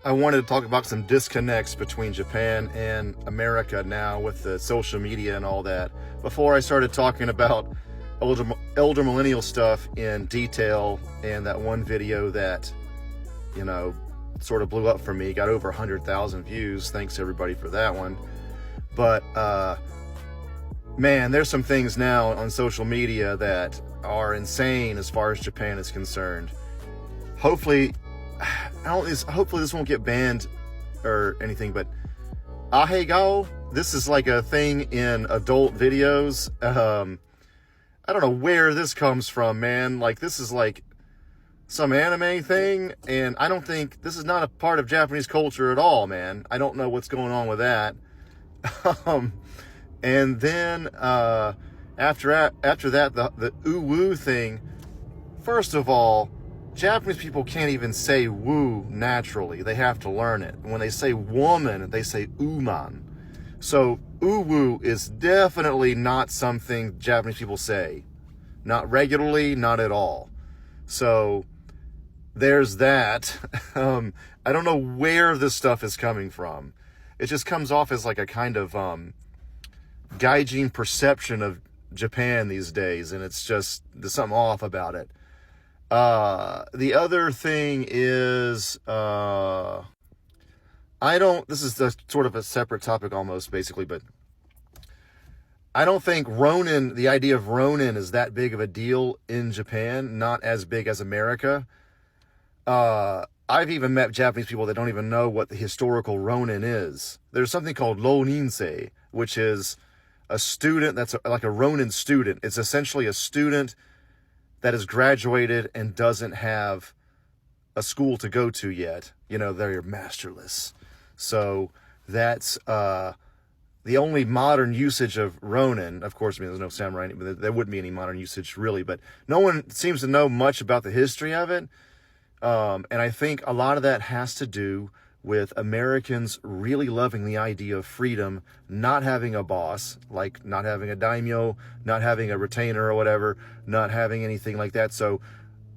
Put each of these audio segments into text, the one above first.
I wanted to talk about some disconnects between Japan and America now with the social media and all that. Before I started talking about elder millennial stuff in detail, and that one video that, you know, sort of blew up for me, got over 100,000 views. Thanks to everybody for that one. But man, there's some things now on social media that are insane as far as Japan is concerned. Hopefully this won't get banned or anything, but ahegao, this is like a thing in adult videos. I don't know where this comes from, man. Like, this is like some anime thing, and I don't think this is not a part of Japanese culture at all, man. I don't know what's going on with that. And then after that, the uwu thing. First of all, Japanese people can't even say woo naturally. They have to learn it. When they say woman, they say uman. So uwu is definitely not something Japanese people say. Not regularly, not at all. So there's that. I don't know where this stuff is coming from. It just comes off as like a kind of gaijin perception of Japan these days, and it's just, there's something off about it. The other thing is, this is sort of a separate topic almost, basically, but I don't think Ronin, the idea of Ronin is that big of a deal in Japan, not as big as America. I've even met Japanese people that don't even know what the historical Ronin is. There's something called Roninsei, which is a student that's like a Ronin student. It's essentially a student that has graduated and doesn't have a school to go to yet. You know, they're masterless. So that's the only modern usage of Ronin. Of course, I mean, there's no samurai, but there wouldn't be any modern usage really. But no one seems to know much about the history of it. And I think a lot of that has to do with Americans really loving the idea of freedom, not having a boss, like not having a daimyo, not having a retainer or whatever, not having anything like that. So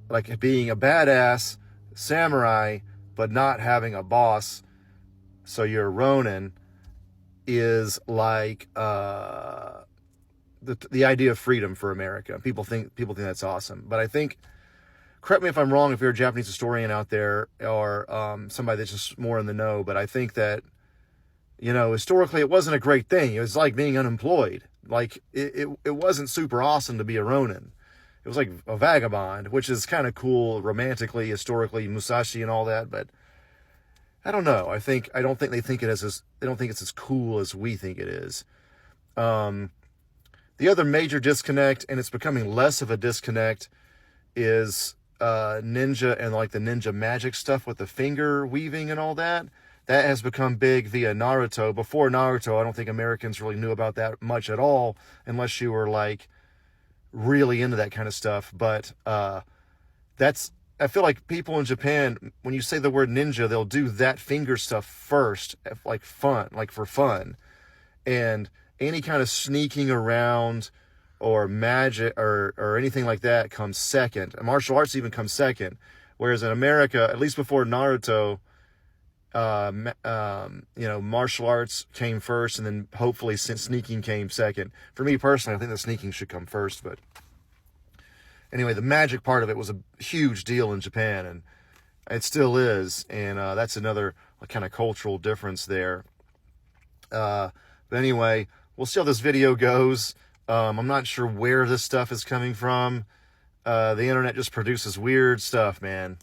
like being a badass samurai, but not having a boss, so you're a Ronin, is like the idea of freedom for America. People think that's awesome. But I think, correct me if I'm wrong if you're a Japanese historian out there, or somebody that's just more in the know, but I think that, you know, historically it wasn't a great thing. It was like being unemployed. Like, it wasn't super awesome to be a Ronin. It was like a vagabond, which is kind of cool romantically, historically, Musashi and all that, but I don't know. I don't think it's as cool as we think it is. The other major disconnect, and it's becoming less of a disconnect, is ninja and like the ninja magic stuff with the finger weaving and all that. That has become big via Naruto. Before Naruto, I don't think Americans really knew about that much at all, unless you were like really into that kind of stuff. But I feel like people in Japan, when you say the word ninja, they'll do that finger stuff first, like for fun. And any kind of sneaking around or magic or anything like that comes second. Martial arts even comes second. Whereas in America, at least before Naruto, martial arts came first, and then hopefully sneaking came second. For me personally, I think the sneaking should come first, but anyway, the magic part of it was a huge deal in Japan, and it still is, and that's another kind of cultural difference there. But anyway, we'll see how this video goes. I'm not sure where this stuff is coming from. The internet just produces weird stuff, man.